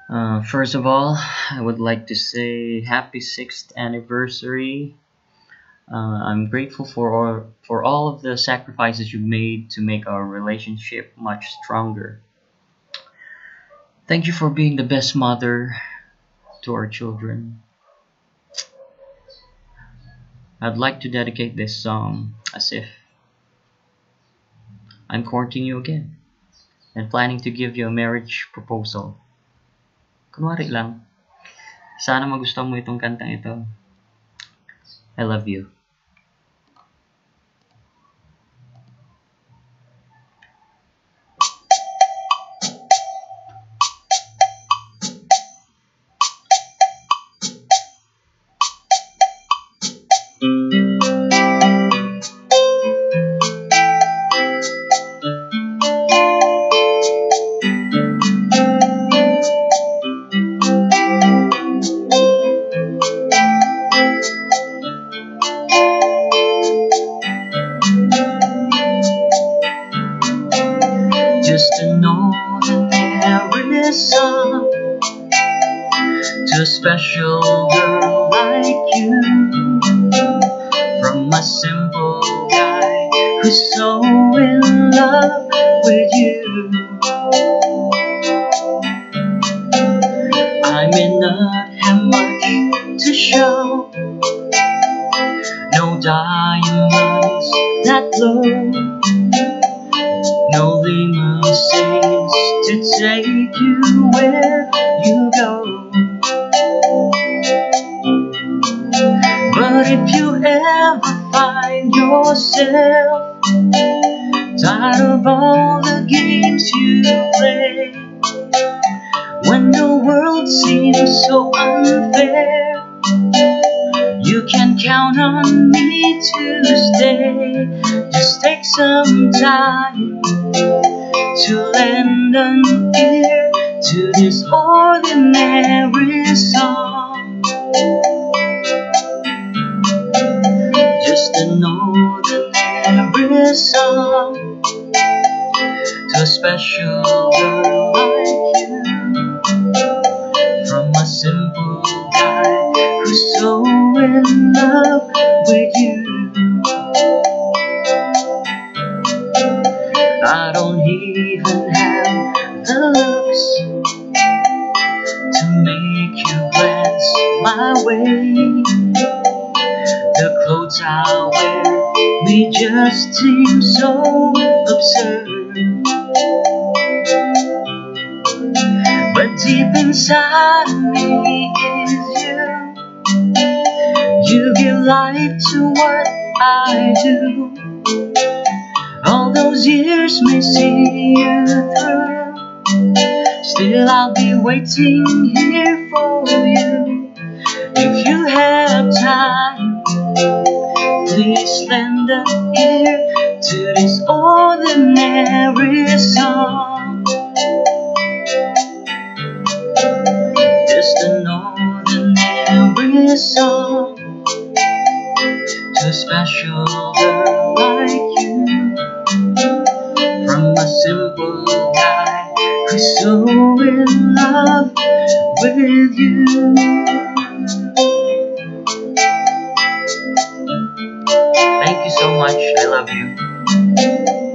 First of all, I would like to say happy 6th anniversary. I'm grateful for all of the sacrifices you made to make our relationship much stronger. Thank you for being the best mother to our children. I'd like to dedicate this song as if I'm courting you again and planning to give you a marriage proposal. Kunwari lang, sana magustuhan mo itong kantang ito. I love you. Just to know that there is some to a special girl like you, from a simple guy who's so in love with you. I may not have much to show, no diamonds that glow, no limousines to take you where you go. But if you ever find yourself tired of all the games you play, when the world seems so unfair, you can count on me to stay. Just take some time to lend an ear to this ordinary song. Just an ordinary song to a special girl like you, from a simple guy who's so in love with you. I don't even have the looks to make you glance my way. The clothes I wear may just seem so absurd, but deep inside me is you. You give life to what I do. All those years may see you through, still I'll be waiting here for you. If you have time, please lend an ear to this ordinary song. Just an ordinary song to a special girl like you, from a simple guy who's so in love with you. Thank you so much. I love you.